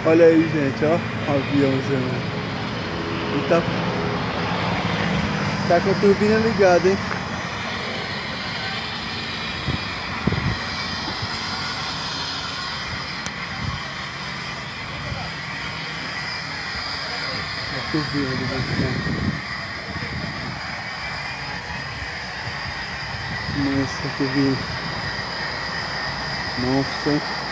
Olha aí, gente, ó. Aviãozão. E tá com a turbina ligada, hein? A turbina do vulcão. Nossa, turbina. Nossa.